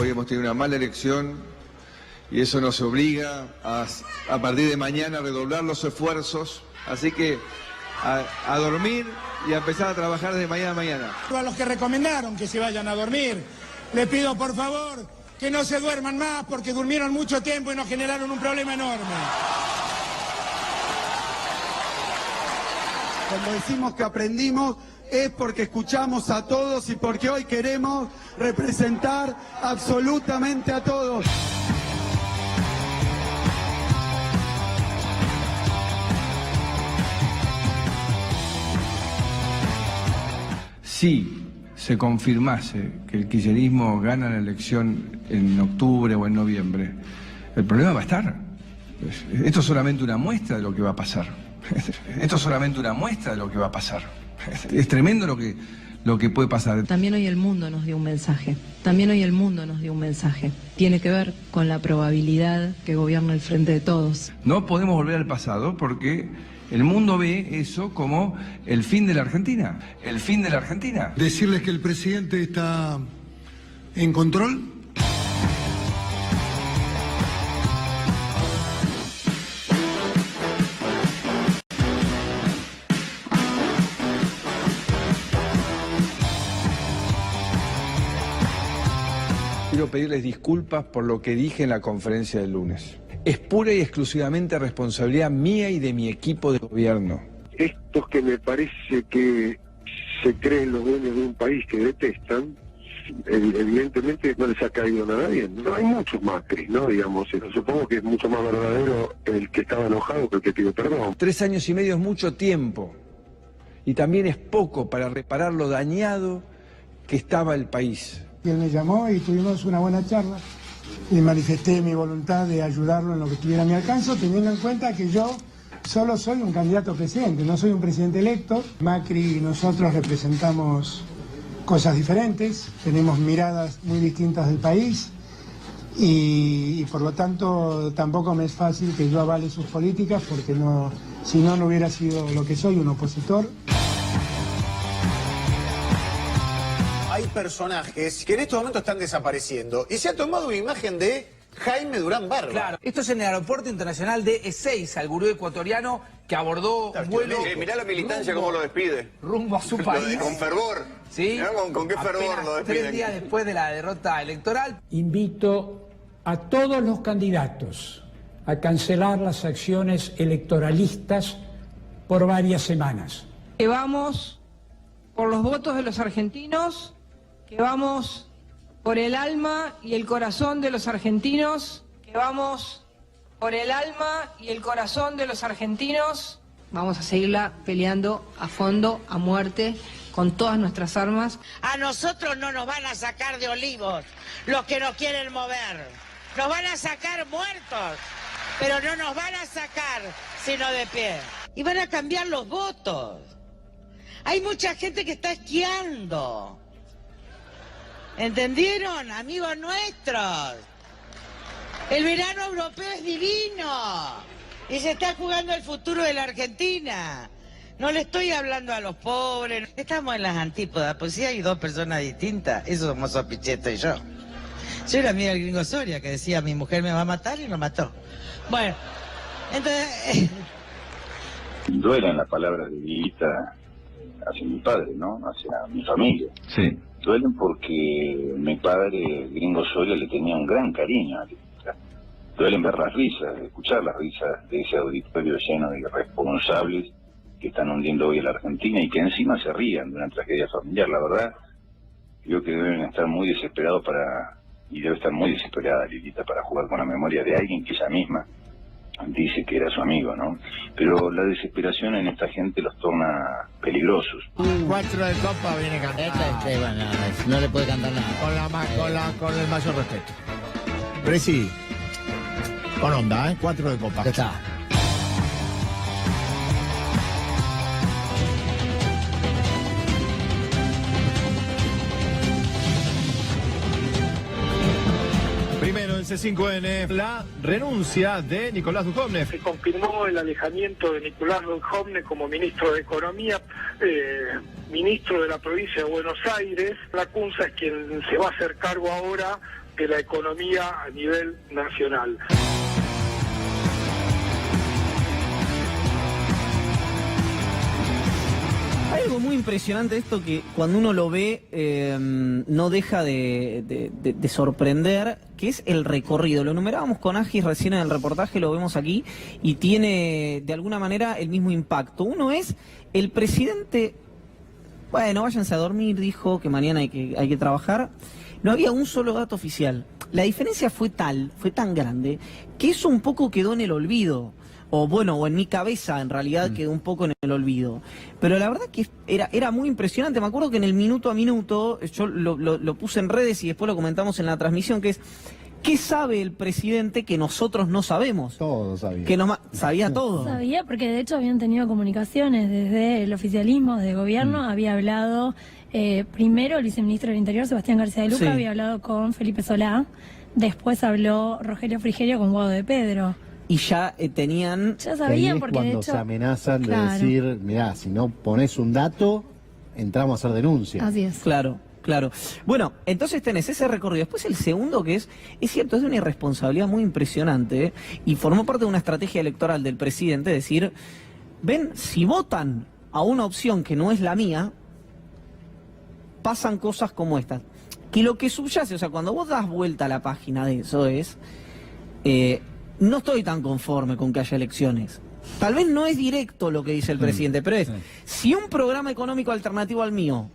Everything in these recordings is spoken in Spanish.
Hoy hemos tenido una mala elección y eso nos obliga a partir de mañana a redoblar los esfuerzos. Así que a dormir y a empezar a trabajar desde mañana. A los que recomendaron que se vayan a dormir, les pido por favor que no se duerman más porque durmieron mucho tiempo y nos generaron un problema enorme. Cuando decimos que aprendimos es porque escuchamos a todos y porque hoy queremos representar absolutamente a todos. Si se confirmase que el kirchnerismo gana la elección en octubre o en noviembre, el problema va a estar. Esto es solamente una muestra de lo que va a pasar. Esto es solamente una muestra de lo que va a pasar. Es tremendo lo que puede pasar. También hoy el mundo nos dio un mensaje. También hoy el mundo nos dio un mensaje. Tiene que ver con la probabilidad que gobierna el Frente de Todos. No podemos volver al pasado porque el mundo ve eso como el fin de la Argentina. El fin de la Argentina. Decirles que el presidente está en control. Quiero pedirles disculpas por lo que dije en la conferencia del lunes. Es pura y exclusivamente responsabilidad mía y de mi equipo de gobierno. Estos que me parece que se creen los dueños de un país que detestan, evidentemente no les ha caído nada bien. No hay muchos Macri, ¿no? Digamos, supongo que es mucho más verdadero el que estaba enojado que el que pidió perdón. 3 años y medio es mucho tiempo y también es poco para reparar lo dañado que estaba el país. Y él me llamó y tuvimos una buena charla y manifesté mi voluntad de ayudarlo en lo que estuviera a mi alcance, teniendo en cuenta que yo solo soy un candidato a presidente, no soy un presidente electo. Macri y nosotros representamos cosas diferentes, tenemos miradas muy distintas del país y por lo tanto tampoco me es fácil que yo avale sus políticas porque no, si no, no hubiera sido lo que soy, un opositor. Hay personajes que en estos momentos están desapareciendo y se ha tomado una imagen de Jaime Durán Barba. Claro, esto es en el aeropuerto internacional de Ezeiza, el gurú ecuatoriano que abordó un vuelo... Mirá la militancia cómo lo despide. Rumbo a su país. Con fervor. ¿Sí? Mirá con qué fervor lo despiden. 3 días después de la derrota electoral. Invito a todos los candidatos a cancelar las acciones electoralistas por varias semanas. Que vamos por los votos de los argentinos, que vamos por el alma y el corazón de los argentinos, que vamos por el alma y el corazón de los argentinos. Vamos a seguirla peleando a fondo, a muerte, con todas nuestras armas. A nosotros no nos van a sacar de Olivos los que nos quieren mover. Nos van a sacar muertos, pero no nos van a sacar sino de pie. Y van a cambiar los votos. Hay mucha gente que está esquiando. ¿Entendieron, amigos nuestros? El verano europeo es divino y se está jugando el futuro de la Argentina. No le estoy hablando a los pobres. Estamos en las antípodas, pues si hay 2 personas distintas, eso somos Pichetto y yo. Yo era amiga del Gringo Soria que decía mi mujer me va a matar y lo mató. Bueno, entonces... Duelen las palabras de Guita hacia mi padre, ¿no? Hacia mi familia. Sí. Duelen porque mi padre, Gringo Soria, le tenía un gran cariño a Guita. Duelen ver las risas, escuchar las risas de ese auditorio lleno de irresponsables que están hundiendo hoy a la Argentina y que encima se rían de una tragedia familiar. La verdad, creo que deben estar muy desesperados y debe estar muy desesperada Lilita para jugar con la memoria de alguien que ella misma dice que era su amigo, ¿no? Pero la desesperación en esta gente los torna peligrosos. 4 de copa viene cantando. Bueno, no le puede cantar nada. Con el mayor respeto. Presi, con onda, ¿eh? 4 de copa. Ya está. Primero en C5N, la renuncia de Nicolás Dujovne. Se confirmó el alejamiento de Nicolás Dujovne como ministro de Economía, ministro de la provincia de Buenos Aires. La CUNSA es quien se va a hacer cargo ahora de la economía a nivel nacional. Hay algo muy impresionante de esto que cuando uno lo ve no deja de sorprender, que es el recorrido. Lo enumerábamos con Agis recién en el reportaje, lo vemos aquí, y tiene de alguna manera el mismo impacto. Uno es el presidente, bueno, váyanse a dormir, dijo que mañana hay que trabajar. No había un solo dato oficial. La diferencia fue tan grande, que eso un poco quedó en el olvido. O bueno, o en mi cabeza en realidad quedó un poco en el olvido. Pero la verdad que era muy impresionante. Me acuerdo que en el minuto a minuto, yo lo puse en redes y después lo comentamos en la transmisión, que es, ¿qué sabe el presidente que nosotros no sabemos? Todo sabía. Que sabía todo. Sabía porque de hecho habían tenido comunicaciones desde el oficialismo, desde gobierno, había hablado primero el viceministro del Interior, Sebastián García de Luca, había hablado con Felipe Solá, después habló Rogelio Frigerio con Guado de Pedro. Y ya tenían... Ya sabían, porque cuando de hecho... se amenazan de Claro. decir, mirá, si no pones un dato, entramos a hacer denuncia. Así es. Claro. Bueno, entonces tenés ese recorrido. Después el segundo, que es cierto, es de una irresponsabilidad muy impresionante, y formó parte de una estrategia electoral del presidente, decir, ven, si votan a una opción que no es la mía, pasan cosas como estas. Que lo que subyace, o sea, cuando vos das vuelta a la página de eso es... no estoy tan conforme con que haya elecciones. Tal vez no es directo lo que dice el presidente, pero es, si un programa económico alternativo al mío,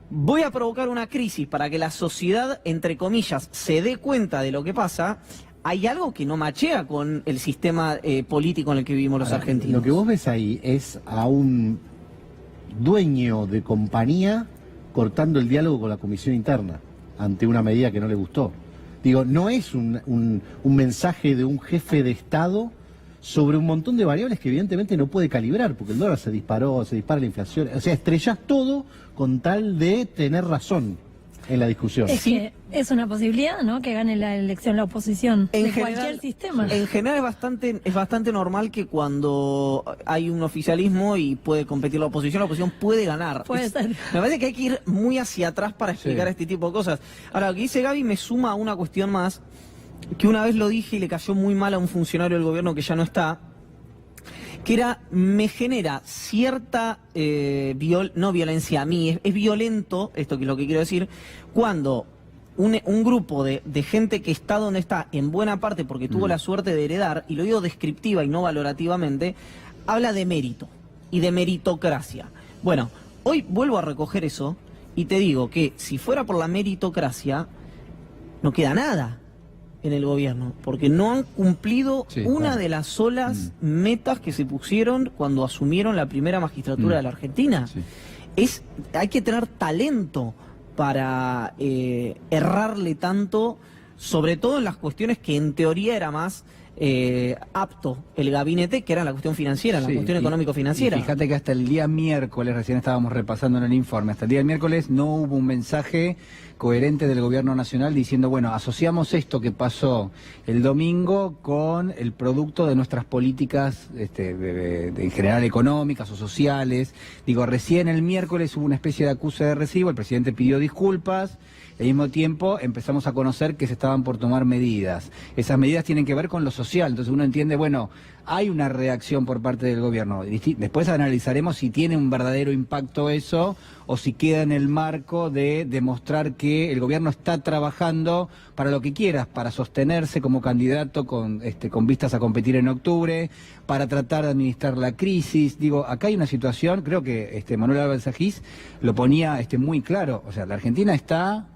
voy a provocar una crisis para que la sociedad, entre comillas, se dé cuenta de lo que pasa, hay algo que no machea con el sistema político en el que vivimos los argentinos. Lo que vos ves ahí es a un dueño de compañía cortando el diálogo con la comisión interna ante una medida que no le gustó. Digo, no es un mensaje de un jefe de Estado sobre un montón de variables que evidentemente no puede calibrar, porque el dólar se dispara la inflación. O sea, estrellás todo con tal de tener razón en la discusión. Es que es una posibilidad, ¿no?, que gane la elección la oposición de cualquier sistema. En general es bastante normal que cuando hay un oficialismo y puede competir la oposición puede ganar. Puede ser. Me parece que hay que ir muy hacia atrás para explicar este tipo de cosas. Ahora, lo que dice Gaby me suma a una cuestión más, que una vez lo dije y le cayó muy mal a un funcionario del gobierno que ya no está, que era, me genera cierta, no violencia a mí, es violento, esto que es lo que quiero decir, cuando un grupo de gente que está donde está, en buena parte porque tuvo la suerte de heredar, y lo digo descriptiva y no valorativamente, habla de mérito y de meritocracia. Bueno, hoy vuelvo a recoger eso y te digo que si fuera por la meritocracia, no queda nada en el gobierno, porque no han cumplido una de las solas metas que se pusieron cuando asumieron la primera magistratura de la Argentina. Hay que tener talento para errarle tanto, sobre todo en las cuestiones que en teoría era más apto el gabinete, que era la cuestión financiera, la cuestión económico-financiera. Fíjate que hasta el día miércoles, recién estábamos repasando en el informe, hasta el día miércoles no hubo un mensaje coherente del gobierno nacional diciendo, bueno, asociamos esto que pasó el domingo con el producto de nuestras políticas en general económicas o sociales. Digo, recién el miércoles hubo una especie de acuse de recibo, el presidente pidió disculpas, al mismo tiempo empezamos a conocer que se estaban por tomar medidas. Esas medidas tienen que ver con lo social, entonces uno entiende, bueno, hay una reacción por parte del gobierno. Después analizaremos si tiene un verdadero impacto eso o si queda en el marco de demostrar que el gobierno está trabajando para lo que quieras, para sostenerse como candidato con vistas a competir en octubre, para tratar de administrar la crisis. Digo, acá hay una situación, creo que Manuel Álvarez Agis lo ponía muy claro, o sea, la Argentina está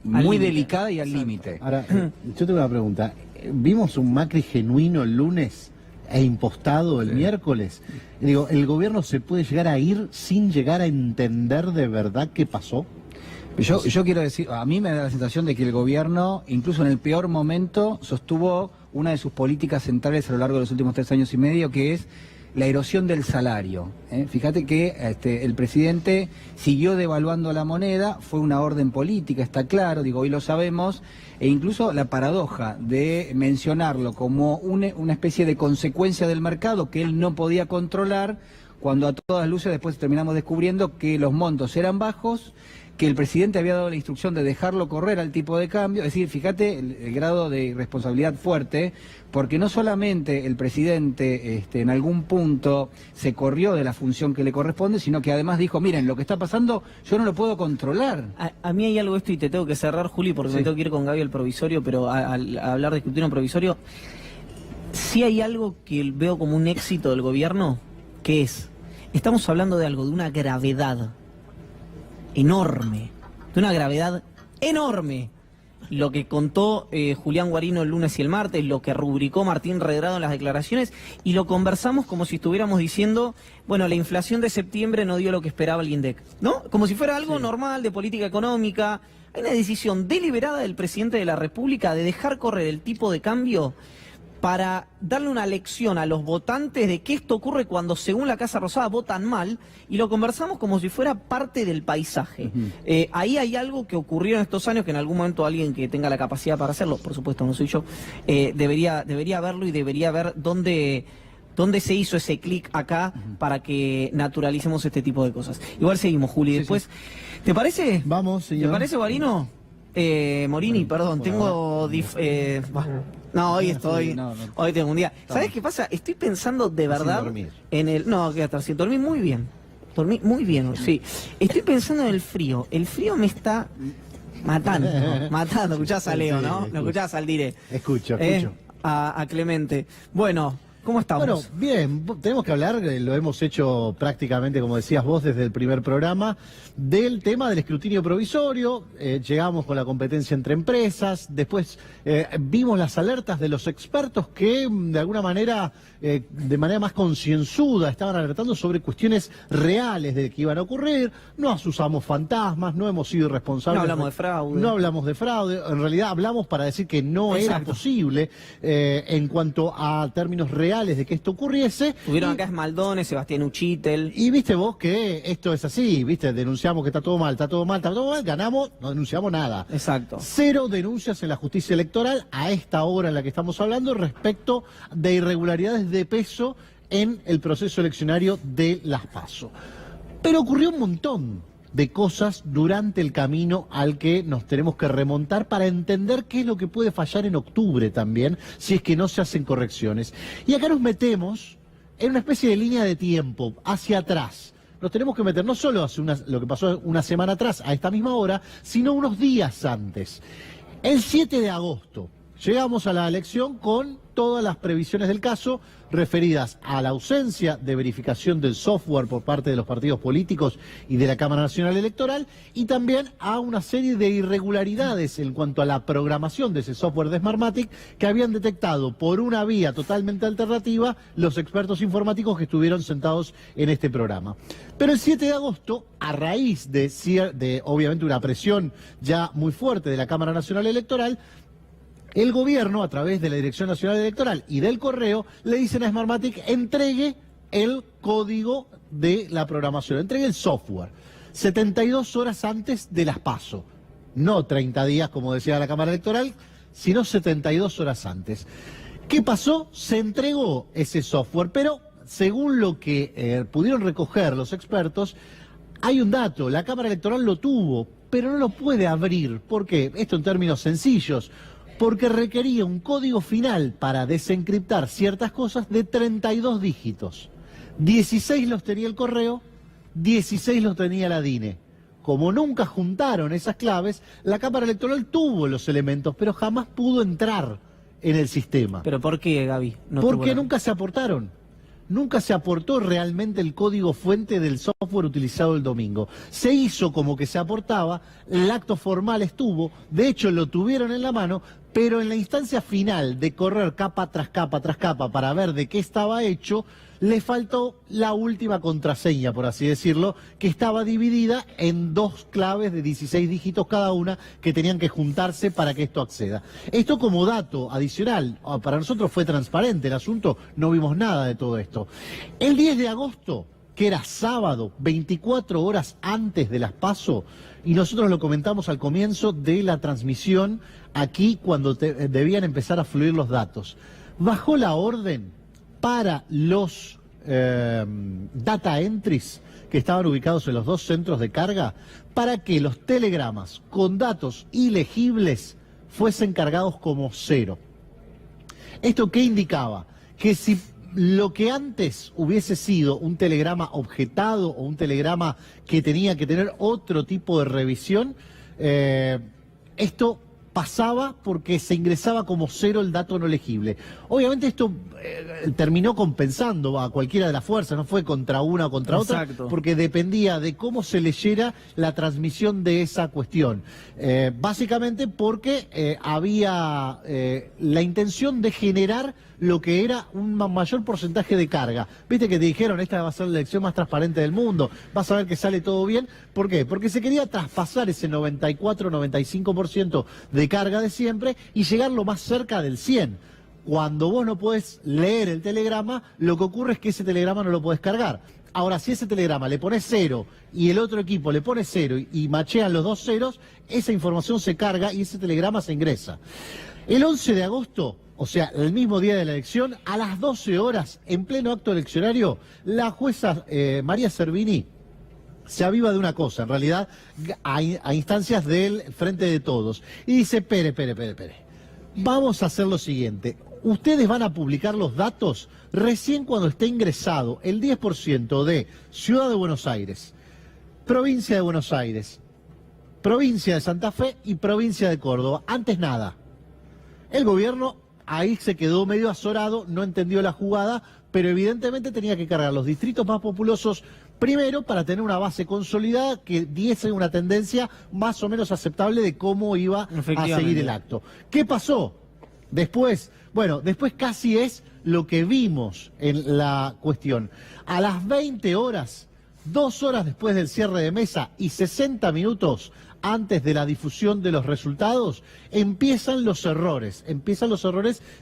muy delicada y al límite. Ahora, yo tengo una pregunta. ¿Vimos un Macri genuino el lunes e impostado el miércoles? Digo, ¿el gobierno se puede llegar a ir sin llegar a entender de verdad qué pasó? Yo quiero decir, a mí me da la sensación de que el gobierno, incluso en el peor momento, sostuvo una de sus políticas centrales a lo largo de los últimos 3 años y medio, que es la erosión del salario. Fíjate que el presidente siguió devaluando la moneda, fue una orden política, está claro, digo, hoy lo sabemos, e incluso la paradoja de mencionarlo como una especie de consecuencia del mercado que él no podía controlar, cuando a todas luces después terminamos descubriendo que los montos eran bajos, que el presidente había dado la instrucción de dejarlo correr al tipo de cambio. Es decir, fíjate el grado de irresponsabilidad fuerte, porque no solamente el presidente en algún punto se corrió de la función que le corresponde, sino que además dijo, miren, lo que está pasando yo no lo puedo controlar. A mí hay algo de esto y te tengo que cerrar, Juli, porque me tengo que ir con Gaby al provisorio, pero al hablar de escrutinio provisorio, sí hay algo que veo como un éxito del gobierno, que es, estamos hablando de algo, de una gravedad enorme, de una gravedad enorme. Lo que contó Julián Guarino el lunes y el martes, lo que rubricó Martín Redrado en las declaraciones, y lo conversamos como si estuviéramos diciendo, bueno, la inflación de septiembre no dio lo que esperaba el INDEC, ¿no? Como si fuera algo normal de política económica. Hay una decisión deliberada del presidente de la República de dejar correr el tipo de cambio para darle una lección a los votantes de que esto ocurre cuando, según la Casa Rosada, votan mal, y lo conversamos como si fuera parte del paisaje. Ahí hay algo que ocurrió en estos años que en algún momento alguien que tenga la capacidad para hacerlo, por supuesto no soy yo, debería verlo y debería ver dónde se hizo ese clic acá para que naturalicemos este tipo de cosas. Igual seguimos, Juli, después. ¿Te parece? Vamos, señor. ¿Te parece, Guarino? Morini, perdón, tengo... no, hoy estoy... Hoy tengo un día... ¿Sabes qué pasa? Estoy pensando de verdad en el... No, quédate así. Dormí muy bien. Dormí muy bien, sí. Estoy pensando en el frío. El frío me está matando. Matando. Escuchás a Leo, ¿no? Lo escuchás al dire. Escucho. A Clemente. Bueno... ¿Cómo estamos? Bueno, bien, tenemos que hablar, lo hemos hecho prácticamente, como decías vos, desde el primer programa, del tema del escrutinio provisorio. Llegamos con la competencia entre empresas, después vimos las alertas de los expertos que de alguna manera, de manera más concienzuda, estaban alertando sobre cuestiones reales de que iban a ocurrir. No asusamos fantasmas, no hemos sido responsables. No hablamos de fraude. No hablamos de fraude, en realidad hablamos para decir que no era posible en cuanto a términos reales de que esto ocurriese. Tuvieron acá Esmaldones, Sebastián Uchitel. Y viste vos que esto es así, viste, denunciamos que está todo mal, ganamos, no denunciamos nada. Exacto. 0 denuncias en la justicia electoral a esta hora en la que estamos hablando respecto de irregularidades de peso en el proceso eleccionario de las PASO. Pero ocurrió un montón de cosas durante el camino al que nos tenemos que remontar para entender qué es lo que puede fallar en octubre también, si es que no se hacen correcciones. Y acá nos metemos en una especie de línea de tiempo, hacia atrás. Nos tenemos que meter no solo hacia lo que pasó una semana atrás, a esta misma hora, sino unos días antes. El 7 de agosto llegamos a la elección con todas las previsiones del caso referidas a la ausencia de verificación del software por parte de los partidos políticos y de la Cámara Nacional Electoral, y también a una serie de irregularidades en cuanto a la programación de ese software de Smartmatic que habían detectado por una vía totalmente alternativa los expertos informáticos que estuvieron sentados en este programa. Pero el 7 de agosto, a raíz de obviamente una presión ya muy fuerte de la Cámara Nacional Electoral, el gobierno, a través de la Dirección Nacional Electoral y del correo, le dicen a Smartmatic, entregue el código de la programación, entregue el software, 72 horas antes de las PASO. No 30 días, como decía la Cámara Electoral, sino 72 horas antes. ¿Qué pasó? Se entregó ese software, pero según lo que pudieron recoger los expertos, hay un dato, la Cámara Electoral lo tuvo, pero no lo puede abrir. ¿Por qué? Esto en términos sencillos. Porque requería un código final para desencriptar ciertas cosas de 32 dígitos. 16 los tenía el correo, 16 los tenía la DINE. Como nunca juntaron esas claves, la Cámara Electoral tuvo los elementos, pero jamás pudo entrar en el sistema. ¿Pero por qué, Gaby? Porque nunca se aportaron. Nunca se aportó realmente el código fuente del software utilizado el domingo. Se hizo como que se aportaba, el acto formal estuvo, de hecho lo tuvieron en la mano, pero en la instancia final de correr capa tras capa tras capa para ver de qué estaba hecho, le faltó la última contraseña, por así decirlo, que estaba dividida en 2 claves de 16 dígitos cada una que tenían que juntarse para que esto acceda. Esto como dato adicional, para nosotros fue transparente el asunto, no vimos nada de todo esto. El 10 de agosto, que era sábado, 24 horas antes de las PASO, y nosotros lo comentamos al comienzo de la transmisión aquí cuando debían empezar a fluir los datos, bajó la orden para los data entries que estaban ubicados en los dos centros de carga para que los telegramas con datos ilegibles fuesen cargados como 0. ¿Esto qué indicaba? Que si lo que antes hubiese sido un telegrama objetado o un telegrama que tenía que tener otro tipo de revisión, esto pasaba porque se ingresaba como 0 el dato no legible. Obviamente esto terminó compensando a cualquiera de las fuerzas, no fue contra una o contra otra, porque dependía de cómo se leyera la transmisión de esa cuestión. Básicamente porque había la intención de generar lo que era un mayor porcentaje de carga. Viste que te dijeron, esta va a ser la elección más transparente del mundo, vas a ver que sale todo bien. ¿Por qué? Porque se quería traspasar ese 94-95% de carga de siempre y llegar lo más cerca del 100%. Cuando vos no podés leer el telegrama, lo que ocurre es que ese telegrama no lo podés cargar. Ahora, si ese telegrama le pones 0 y el otro equipo le pone 0 y machean los dos ceros, esa información se carga y ese telegrama se ingresa. El 11 de agosto, o sea, el mismo día de la elección, a las 12 horas, en pleno acto eleccionario, la jueza María Servini se aviva de una cosa, en realidad, a instancias del Frente de Todos. Y dice, pere. Vamos a hacer lo siguiente. Ustedes van a publicar los datos recién cuando esté ingresado el 10% de Ciudad de Buenos Aires, Provincia de Buenos Aires, Provincia de Santa Fe y Provincia de Córdoba. Antes nada. El gobierno ahí se quedó medio azorado, no entendió la jugada, pero evidentemente tenía que cargar los distritos más populosos primero para tener una base consolidada que diese una tendencia más o menos aceptable de cómo iba a seguir el acto. ¿Qué pasó? Después casi es lo que vimos en la cuestión. A las 20 horas, 2 horas después del cierre de mesa y 60 minutos antes de la difusión de los resultados, empiezan los errores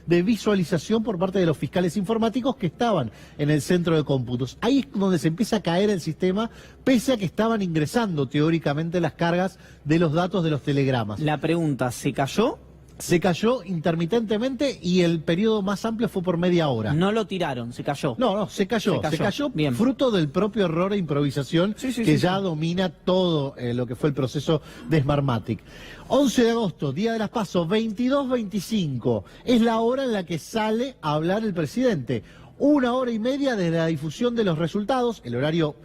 de visualización por parte de los fiscales informáticos que estaban en el centro de cómputos. Ahí es donde se empieza a caer el sistema, pese a que estaban ingresando teóricamente las cargas de los datos de los telegramas. La pregunta, ¿se cayó? Se cayó intermitentemente y el periodo más amplio fue por media hora. No lo tiraron, se cayó. No, se cayó. Se cayó fruto del propio error e improvisación que ya domina todo lo que fue el proceso de Smartmatic. 11 de agosto, día de las PASO, 22:25. Es la hora en la que sale a hablar el presidente. 1 hora y media desde la difusión de los resultados, el horario,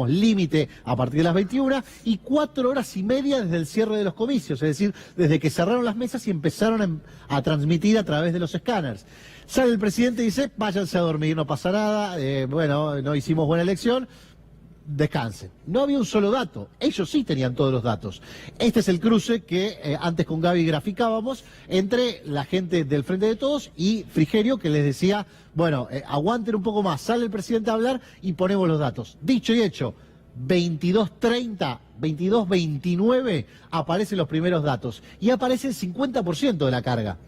límite a partir de las 21, y 4 horas y media desde el cierre de los comicios, es decir, desde que cerraron las mesas y empezaron a transmitir a través de los escáneres. Sale el presidente y dice, váyanse a dormir, no pasa nada, no hicimos buena elección, descansen. No había un solo dato, ellos sí tenían todos los datos. Este es el cruce que antes con Gaby graficábamos entre la gente del Frente de Todos y Frigerio, que les decía, aguanten un poco más, sale el presidente a hablar y ponemos los datos. Dicho y hecho, 22:30, 22:29 aparecen los primeros datos y aparece el 50% de la carga.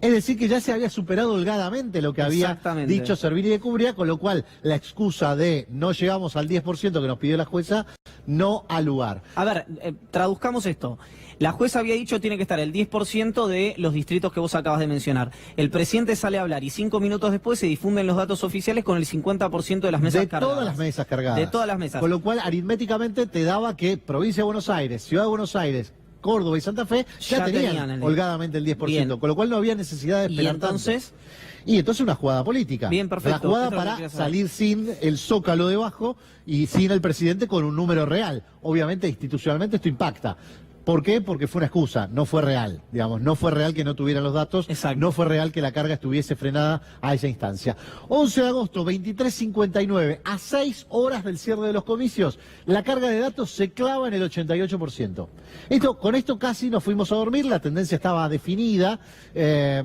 Es decir, que ya se había superado holgadamente lo que había dicho Servini de Cubría, con lo cual la excusa de no llegamos al 10% que nos pidió la jueza no ha lugar. A ver, traduzcamos esto. La jueza había dicho tiene que estar el 10% de los distritos que vos acabas de mencionar. El presidente sale a hablar y 5 minutos después se difunden los datos oficiales con el 50% de las mesas cargadas. De todas las mesas cargadas. De todas las mesas. Con lo cual, aritméticamente te daba que Provincia de Buenos Aires, Ciudad de Buenos Aires, Córdoba y Santa Fe ya tenían holgadamente el 10%, bien. Con lo cual no había necesidad de esperar tanto. Y entonces una jugada política. Bien, perfecto. La jugada para salir sin el zócalo debajo y sin el presidente con un número real. Obviamente, institucionalmente esto impacta. ¿Por qué? Porque fue una excusa, no fue real, no fue real que no tuvieran los datos, no fue real que la carga estuviese frenada a esa instancia. 11 de agosto, 23:59, a 6 horas del cierre de los comicios, la carga de datos se clava en el 88%. Con esto casi nos fuimos a dormir, la tendencia estaba definida,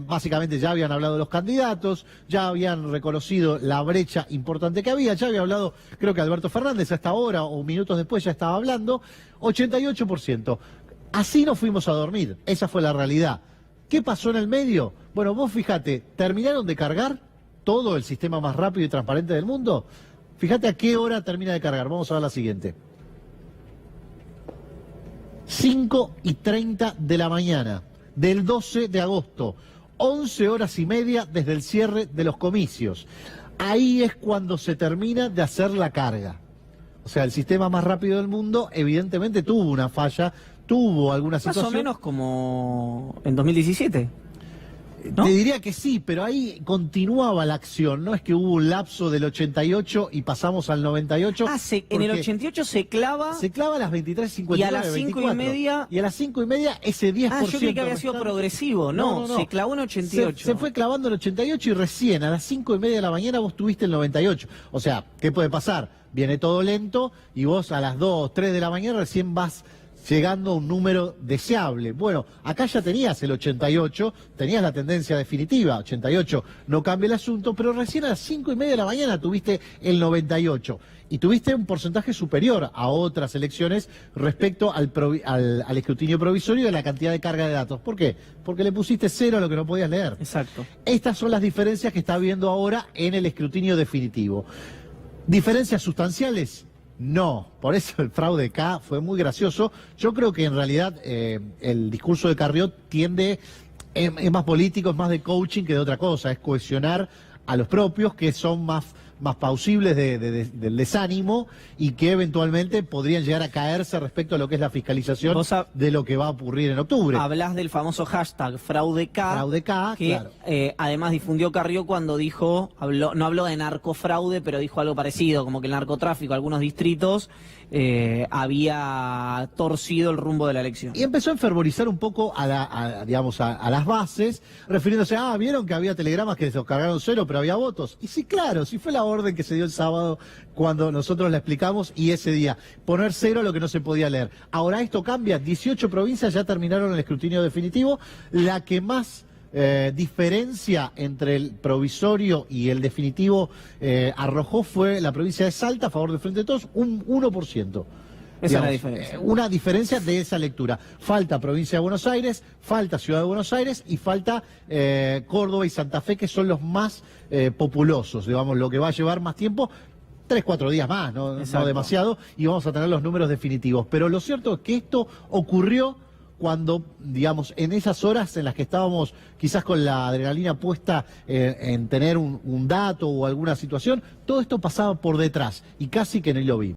básicamente ya habían hablado los candidatos, ya habían reconocido la brecha importante que había, ya había hablado, creo que Alberto Fernández hasta ahora o minutos después ya estaba hablando, 88%. Así nos fuimos a dormir, esa fue la realidad. ¿Qué pasó en el medio? Bueno, vos fíjate, terminaron de cargar todo el sistema más rápido y transparente del mundo. Fíjate a qué hora termina de cargar, vamos a ver la siguiente. 5:30 de la mañana del 12 de agosto, 11 horas y media desde el cierre de los comicios. ahí es cuando se termina de hacer la carga. O sea, el sistema más rápido del mundo evidentemente tuvo una falla, tuvo alguna situación... Más o menos como en 2017. ¿No? Te diría que sí, pero ahí continuaba la acción, no es que hubo un lapso del 88 y pasamos al 98. En el 88 se clava a las 23:59, y a las 5:30. Y a las 5:30 ese 10%. Yo creí que había sido progresivo, no, se clavó en 88. Se fue clavando en 88 y recién a las 5:30 de la mañana vos tuviste el 98. O sea, ¿qué puede pasar? Viene todo lento y vos a las 2, 3 de la mañana recién vas llegando a un número deseable. Bueno, acá ya tenías el 88, tenías la tendencia definitiva, 88, no cambia el asunto, pero recién a las 5:30 de la mañana tuviste el 98. Y tuviste un porcentaje superior a otras elecciones respecto al escrutinio provisorio y a la cantidad de carga de datos. ¿Por qué? Porque le pusiste 0 a lo que no podías leer. Exacto. Estas son las diferencias que está habiendo ahora en el escrutinio definitivo. ¿Diferencias sustanciales? No, por eso el fraude K fue muy gracioso. Yo creo que en realidad el discurso de Carrió es más político, es más de coaching que de otra cosa, es cohesionar a los propios que son más pausibles del desánimo y que eventualmente podrían llegar a caerse respecto a lo que es la fiscalización de lo que va a ocurrir en octubre. Hablás del famoso hashtag fraude K, que claro. Además difundió Carrió cuando no habló de narcofraude, pero dijo algo parecido, como que el narcotráfico, algunos distritos, había torcido el rumbo de la elección. Y empezó a enfervorizar un poco a las bases, refiriéndose vieron que había telegramas que se los cargaron 0, pero había votos. Y sí, claro, sí fue la orden que se dio el sábado cuando nosotros la explicamos y ese día, poner 0 a lo que no se podía leer. Ahora esto cambia, 18 provincias ya terminaron el escrutinio definitivo, la que más diferencia entre el provisorio y el definitivo arrojó fue la provincia de Salta a favor del Frente de Todos, un 1%. Esa es la diferencia. Una diferencia de esa lectura. Falta provincia de Buenos Aires, falta Ciudad de Buenos Aires y falta Córdoba y Santa Fe, que son los más populosos, digamos, lo que va a llevar más tiempo. 3-4 días más, no demasiado, y vamos a tener los números definitivos. Pero lo cierto es que esto ocurrió cuando, digamos, en esas horas en las que estábamos quizás con la adrenalina puesta en tener un dato o alguna situación, todo esto pasaba por detrás y casi que ni lo vi.